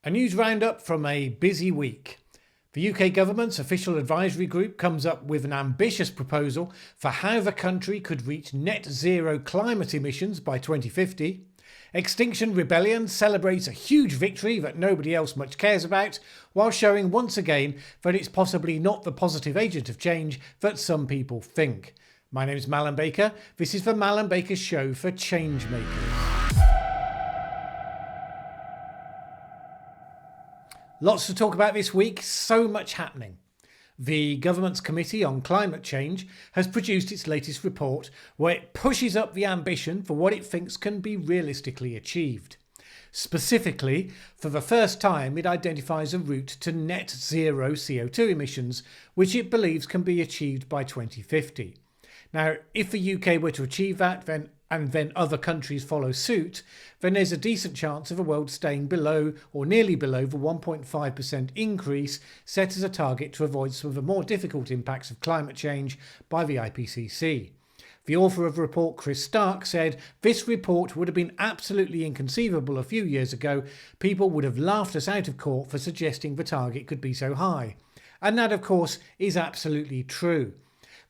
A news roundup from a busy week. The UK government's official advisory group comes up with an ambitious proposal for how the country could reach net zero climate emissions by 2050. Extinction Rebellion celebrates a huge victory that nobody else much cares about, while showing once again that it's possibly not the positive agent of change that some people think. My name is Mallen Baker. This is the Mallen Baker Show for Changemakers. Lots to talk about this week, so much happening. The government's Committee on Climate Change has produced its latest report where it pushes up the ambition for what it thinks can be realistically achieved. Specifically, for the first time it identifies a route to net zero CO2 emissions, which it believes can be achieved by 2050. Now, if the UK were to achieve that, then other countries follow suit, then there's a decent chance of the world staying below or nearly below the 1.5% increase set as a target to avoid some of the more difficult impacts of climate change by the IPCC. The author of the report, Chris Stark, said this report would have been absolutely inconceivable a few years ago. People would have laughed us out of court for suggesting the target could be so high. And that, of course, is absolutely true.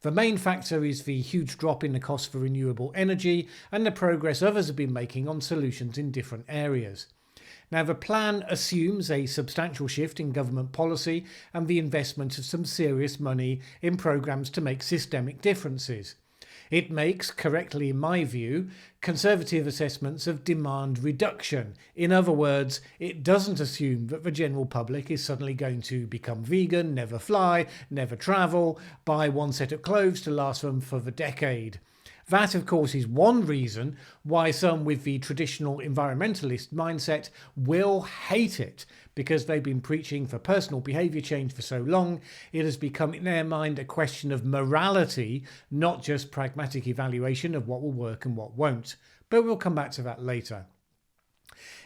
The main factor is the huge drop in the cost for renewable energy and the progress others have been making on solutions in different areas. Now, the plan assumes a substantial shift in government policy and the investment of some serious money in programmes to make systemic differences. It makes, correctly in my view, conservative assessments of demand reduction. In other words, it doesn't assume that the general public is suddenly going to become vegan, never fly, never travel, buy one set of clothes to last them for the decade. That, of course, is one reason why some with the traditional environmentalist mindset will hate it, because they've been preaching for personal behaviour change for so long. It has become in their mind a question of morality, not just pragmatic evaluation of what will work and what won't. But we'll come back to that later.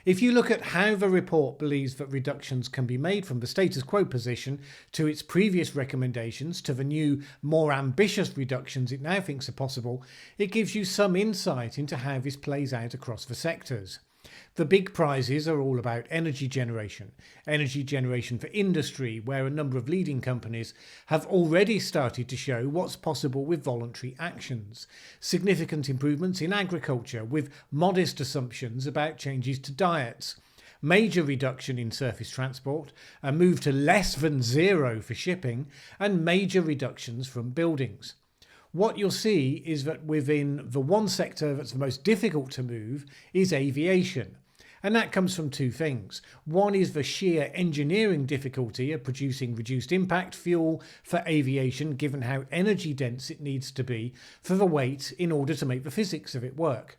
If you look at how the report believes that reductions can be made from the status quo position to its previous recommendations to the new, more ambitious reductions it now thinks are possible, it gives you some insight into how this plays out across the sectors. The big prizes are all about energy generation for industry, where a number of leading companies have already started to show what's possible with voluntary actions. Significant improvements in agriculture with modest assumptions about changes to diets. Major reduction in surface transport, a move to less than zero for shipping, and major reductions from buildings. What you'll see is that within the one sector that's the most difficult to move is aviation. And that comes from two things. One is the sheer engineering difficulty of producing reduced impact fuel for aviation, given how energy dense it needs to be for the weight in order to make the physics of it work.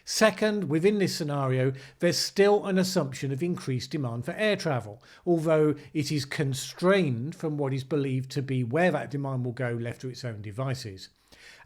Second, within this scenario, there's still an assumption of increased demand for air travel, although it is constrained from what is believed to be where that demand will go left to its own devices.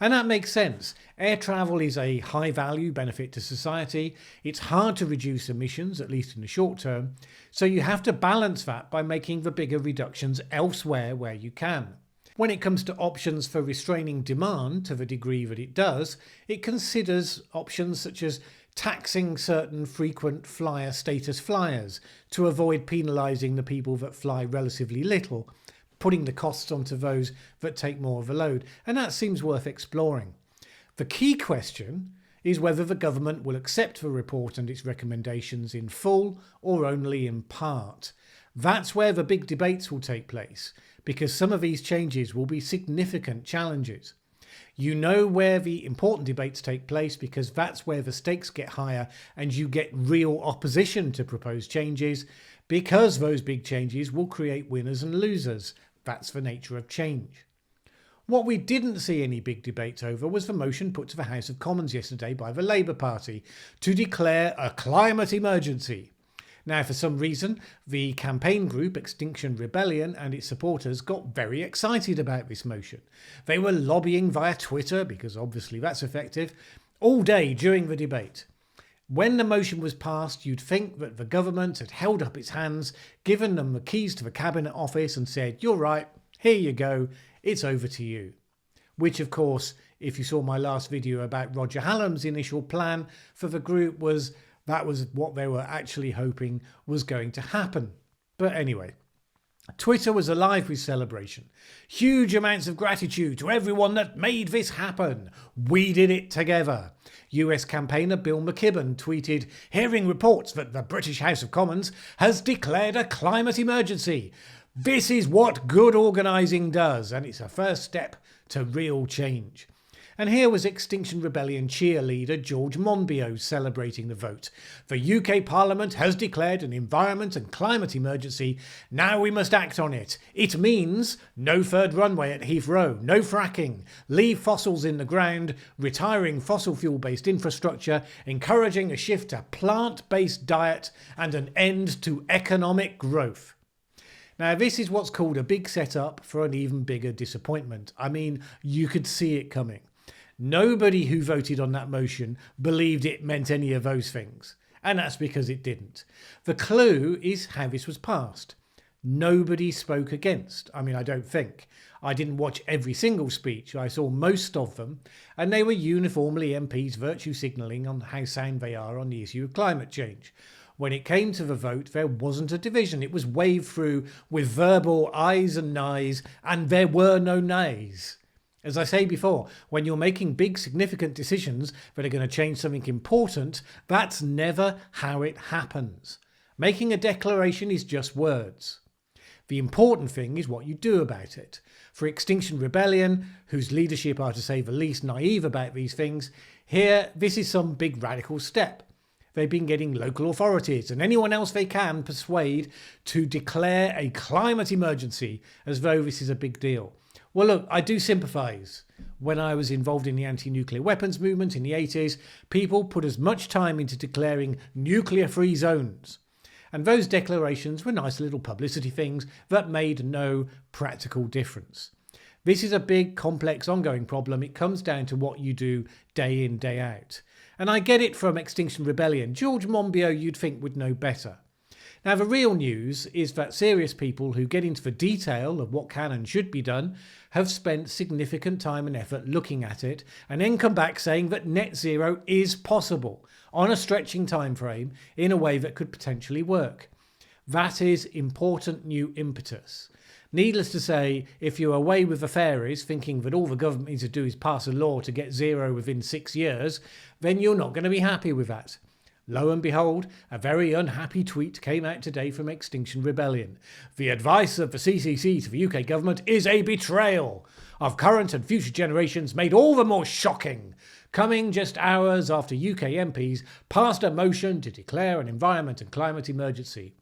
And that makes sense. Air travel is a high value benefit to society. It's hard to reduce emissions, at least in the short term. So you have to balance that by making the bigger reductions elsewhere where you can. When it comes to options for restraining demand to the degree that it does, it considers options such as taxing certain frequent flyer status flyers to avoid penalising the people that fly relatively little, putting the costs onto those that take more of a load, and that seems worth exploring. The key question is whether the government will accept the report and its recommendations in full or only in part. That's where the big debates will take place, because some of these changes will be significant challenges. You know where the important debates take place because that's where the stakes get higher and you get real opposition to proposed changes, because those big changes will create winners and losers. That's the nature of change. What we didn't see any big debates over was the motion put to the House of Commons yesterday by the Labour Party to declare a climate emergency. Now, for some reason, the campaign group Extinction Rebellion and its supporters got very excited about this motion. They were lobbying via Twitter, because obviously that's effective, all day during the debate. When the motion was passed, you'd think that the government had held up its hands, given them the keys to the Cabinet Office and said, "You're right, here you go, it's over to you." Which, of course, if you saw my last video about Roger Hallam's initial plan for the group, was That was what they were actually hoping was going to happen. But anyway, Twitter was alive with celebration. Huge amounts of gratitude to everyone that made this happen. We did it together. US campaigner Bill McKibben tweeted, hearing reports that the British House of Commons has declared a climate emergency. This is what good organising does, and it's a first step to real change. And here was Extinction Rebellion cheerleader George Monbiot celebrating the vote. The UK Parliament has declared an environment and climate emergency. Now we must act on it. It means no third runway at Heathrow, no fracking, leave fossils in the ground, retiring fossil fuel-based infrastructure, encouraging a shift to plant-based diet, and an end to economic growth. Now, this is what's called a big setup for an even bigger disappointment. I mean, you could see it coming. Nobody who voted on that motion believed it meant any of those things, and that's because it didn't. The clue is how this was passed. Nobody spoke against. I mean, I don't think. I didn't watch every single speech. I saw most of them, and they were uniformly MPs virtue signalling on how sound they are on the issue of climate change. When it came to the vote, there wasn't a division. It was waved through with verbal ayes and nays, and there were no nays. As I say before, when you're making big significant decisions that are going to change something important, that's never how it happens. Making a declaration is just words. The important thing is what you do about it. For Extinction Rebellion, whose leadership are to say the least naive about these things, here this is some big radical step. They've been getting local authorities and anyone else they can persuade to declare a climate emergency as though this is a big deal. Well, look, I do sympathise. When I was involved in the anti-nuclear weapons movement in the 80s, people put as much time into declaring nuclear-free zones. And those declarations were nice little publicity things that made no practical difference. This is a big, complex, ongoing problem. It comes down to what you do day in, day out. And I get it from Extinction Rebellion. George Monbiot you'd think would know better. Now, the real news is that serious people who get into the detail of what can and should be done have spent significant time and effort looking at it and then come back saying that net zero is possible on a stretching time frame in a way that could potentially work. That is important new impetus. Needless to say, if you're away with the fairies thinking that all the government needs to do is pass a law to get zero within 6 years, then you're not going to be happy with that. Lo and behold, a very unhappy tweet came out today from Extinction Rebellion. The advice of the CCC to the UK government is a betrayal of current and future generations made all the more shocking, coming just hours after UK MPs passed a motion to declare an environment and climate emergency.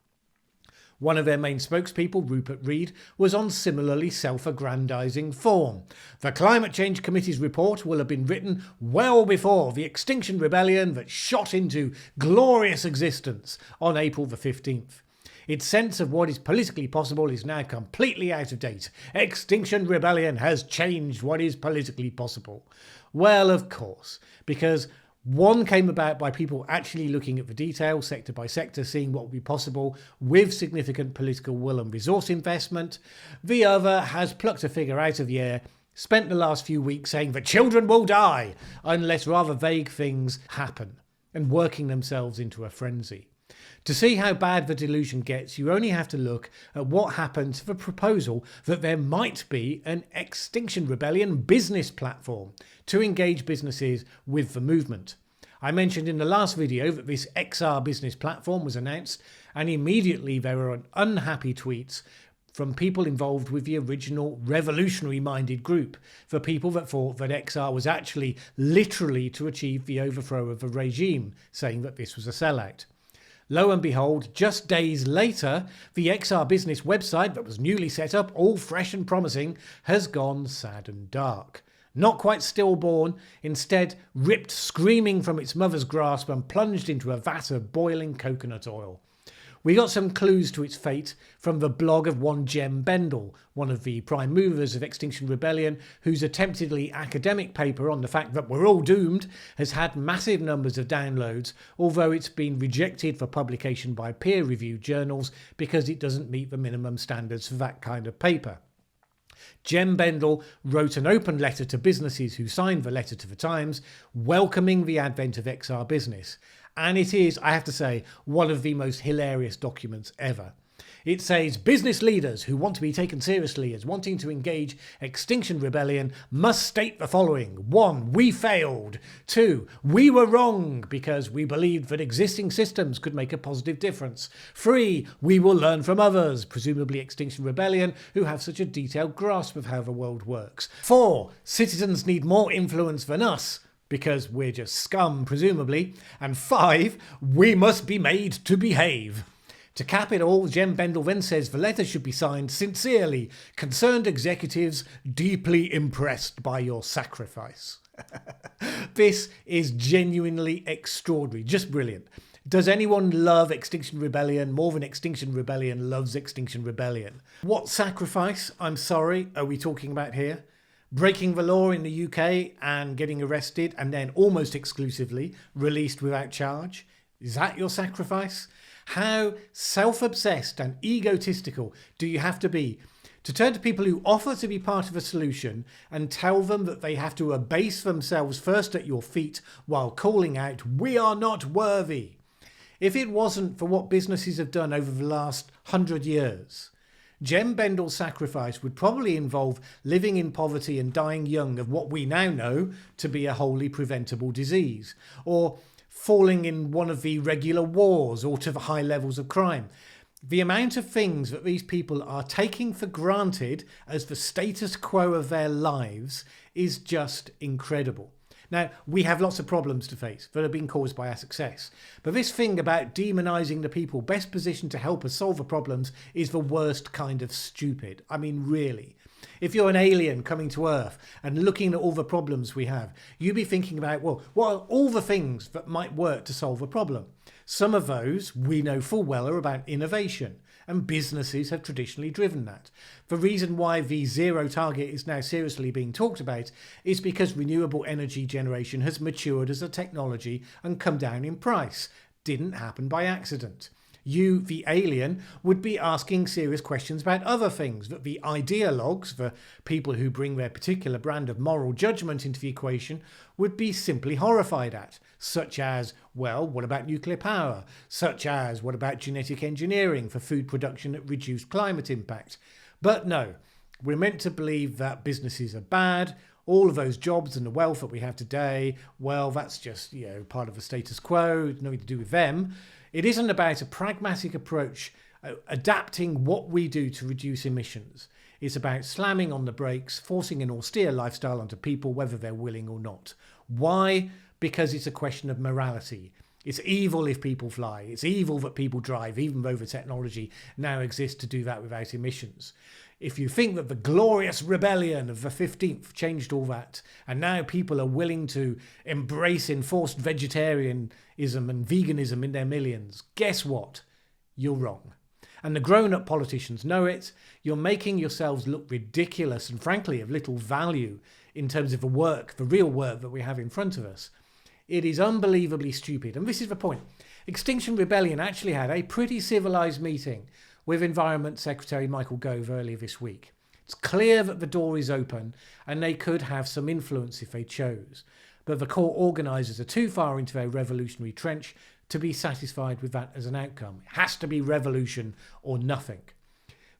One of their main spokespeople, Rupert Reed, was on similarly self-aggrandising form. The Climate Change Committee's report will have been written well before the Extinction Rebellion that shot into glorious existence on April the 15th. Its sense of what is politically possible is now completely out of date. Extinction Rebellion has changed what is politically possible. Well, of course, because one came about by people actually looking at the detail, sector by sector, seeing what would be possible with significant political will and resource investment. The other has plucked a figure out of the air, spent the last few weeks saying that children will die unless rather vague things happen, and working themselves into a frenzy. To see how bad the delusion gets, you only have to look at what happened to the proposal that there might be an Extinction Rebellion business platform to engage businesses with the movement. I mentioned in the last video that this XR business platform was announced, and immediately there were unhappy tweets from people involved with the original revolutionary-minded group, for people that thought that XR was actually literally to achieve the overthrow of the regime, saying that this was a sellout. Lo and behold, just days later, the XR business website that was newly set up, all fresh and promising, has gone sad and dark. Not quite stillborn, instead ripped screaming from its mother's grasp and plunged into a vat of boiling coconut oil. We got some clues to its fate from the blog of one Jem Bendell, one of the prime movers of Extinction Rebellion, whose attemptedly academic paper on the fact that we're all doomed has had massive numbers of downloads, although it's been rejected for publication by peer-reviewed journals because it doesn't meet the minimum standards for that kind of paper. Jem Bendell wrote an open letter to businesses who signed the letter to the Times, welcoming the advent of XR Business. And it is, I have to say, one of the most hilarious documents ever. It says business leaders who want to be taken seriously as wanting to engage Extinction Rebellion must state the following. 1. We failed. 2. We were wrong because we believed that existing systems could make a positive difference. 3. We will learn from others, presumably Extinction Rebellion, who have such a detailed grasp of how the world works. 4. Citizens need more influence than us, because we're just scum, presumably. And 5. We must be made to behave. To cap it all, Jem Bendell then says the letter should be signed sincerely, concerned executives deeply impressed by your sacrifice. This is genuinely extraordinary, just brilliant. Does anyone love Extinction Rebellion more than Extinction Rebellion loves Extinction Rebellion? What sacrifice, I'm sorry, are we talking about here? Breaking the law in the UK and getting arrested and then almost exclusively released without charge? Is that your sacrifice? How self-obsessed and egotistical do you have to be to turn to people who offer to be part of a solution and tell them that they have to abase themselves first at your feet while calling out, "We are not worthy"? If it wasn't for what businesses have done over the last 100 years, Jem Bendell's sacrifice would probably involve living in poverty and dying young of what we now know to be a wholly preventable disease, or falling in one of the regular wars or to the high levels of crime. The amount of things that these people are taking for granted as the status quo of their lives is just incredible. Now, we have lots of problems to face that have been caused by our success. But this thing about demonising the people best positioned to help us solve the problems is the worst kind of stupid. I mean, really. If you're an alien coming to Earth and looking at all the problems we have, you'd be thinking about, well, what are all the things that might work to solve a problem? Some of those we know full well are about innovation, and businesses have traditionally driven that. The reason why the zero target is now seriously being talked about is because renewable energy generation has matured as a technology and come down in price. Didn't happen by accident. You, the alien, would be asking serious questions about other things that the ideologues, the people who bring their particular brand of moral judgment into the equation, would be simply horrified at, such as, well, what about nuclear power? Such as, what about genetic engineering for food production at reduced climate impact? But no, we're meant to believe that businesses are bad. All of those jobs and the wealth that we have today, well, that's just, part of the status quo, nothing to do with them. It isn't about a pragmatic approach, adapting what we do to reduce emissions. It's about slamming on the brakes, forcing an austere lifestyle onto people, whether they're willing or not. Why? Because it's a question of morality. It's evil if people fly. It's evil that people drive, even though the technology now exists to do that without emissions. If you think that the glorious rebellion of the 15th changed all that, and now people are willing to embrace enforced vegetarianism and veganism in their millions, guess what? You're wrong. And the grown-up politicians know it. You're making yourselves look ridiculous and frankly of little value in terms of the real work that we have in front of us. It is unbelievably stupid. And this is the point. Extinction Rebellion actually had a pretty civilised meeting with Environment Secretary Michael Gove earlier this week. It's clear that the door is open and they could have some influence if they chose. But the core organisers are too far into their revolutionary trench to be satisfied with that as an outcome. It has to be revolution or nothing.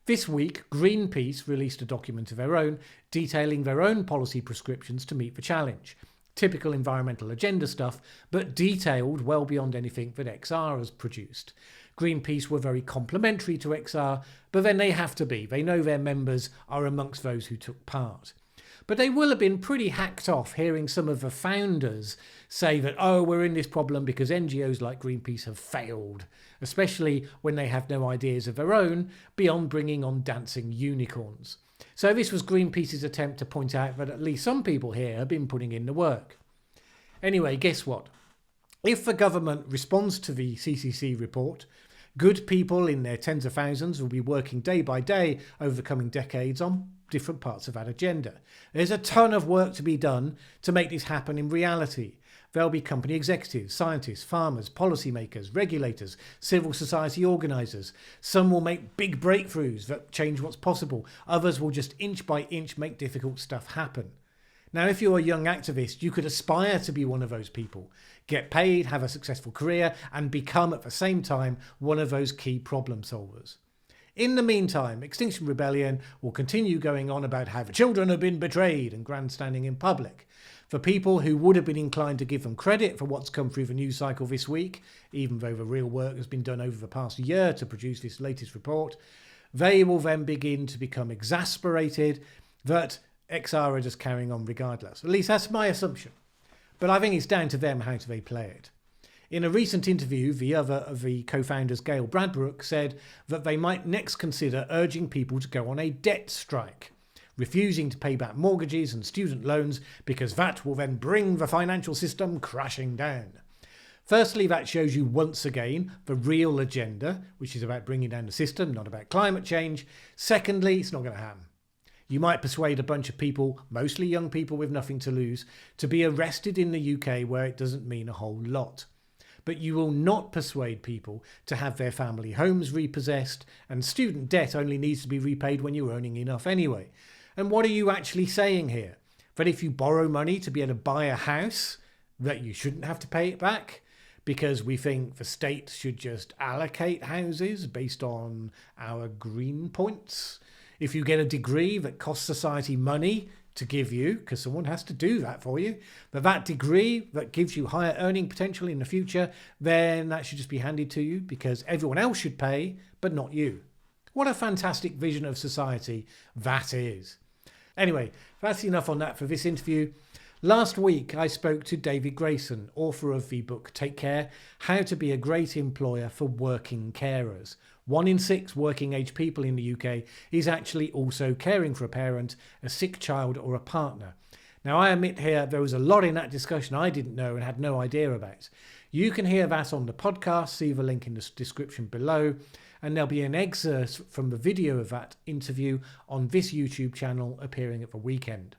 This week, Greenpeace released a document of their own detailing their own policy prescriptions to meet the challenge. Typical environmental agenda stuff, but detailed well beyond anything that XR has produced. Greenpeace were very complimentary to XR, but then they have to be. They know their members are amongst those who took part. But they will have been pretty hacked off hearing some of the founders say that, we're in this problem because NGOs like Greenpeace have failed, especially when they have no ideas of their own beyond bringing on dancing unicorns. So this was Greenpeace's attempt to point out that at least some people here have been putting in the work. Anyway, guess what? If the government responds to the CCC report, good people in their tens of thousands will be working day by day over the coming decades on different parts of that agenda. There's a ton of work to be done to make this happen in reality. There'll be company executives, scientists, farmers, policymakers, regulators, civil society organisers. Some will make big breakthroughs that change what's possible. Others will just inch by inch make difficult stuff happen. Now, if you're a young activist, you could aspire to be one of those people, get paid, have a successful career, and become at the same time one of those key problem solvers. In the meantime, Extinction Rebellion will continue going on about how the children have been betrayed and grandstanding in public. For people who would have been inclined to give them credit for what's come through the news cycle this week, even though the real work has been done over the past year to produce this latest report, they will then begin to become exasperated that XR are just carrying on regardless. At least that's my assumption. But I think it's down to them how do they play it. In a recent interview, the other of the co-founders, Gail Bradbrook, said that they might next consider urging people to go on a debt strike, refusing to pay back mortgages and student loans because that will then bring the financial system crashing down. Firstly, that shows you once again the real agenda, which is about bringing down the system, not about climate change. Secondly, it's not going to happen. You might persuade a bunch of people, mostly young people with nothing to lose, to be arrested in the UK where it doesn't mean a whole lot. But you will not persuade people to have their family homes repossessed, and student debt only needs to be repaid when you're earning enough anyway. And what are you actually saying here? That if you borrow money to be able to buy a house, that you shouldn't have to pay it back? Because we think the state should just allocate houses based on our green points? If you get a degree that costs society money to give you, because someone has to do that for you, but that degree that gives you higher earning potential in the future, then that should just be handed to you because everyone else should pay, but not you. What a fantastic vision of society that is. Anyway, that's enough on that for this interview. Last week, I spoke to David Grayson, author of the book Take Care, How to Be a Great Employer for Working Carers. 1 in 6 working age people in the UK is actually also caring for a parent, a sick child or a partner. Now, I admit here there was a lot in that discussion I didn't know and had no idea about. You can hear that on the podcast, see the link in the description below, and there'll be an excerpt from the video of that interview on this YouTube channel appearing at the weekend.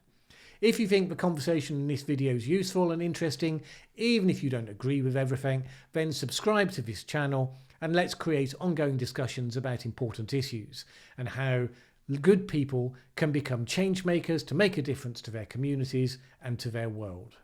If you think the conversation in this video is useful and interesting, even if you don't agree with everything, then subscribe to this channel and let's create ongoing discussions about important issues and how good people can become change makers to make a difference to their communities and to their world.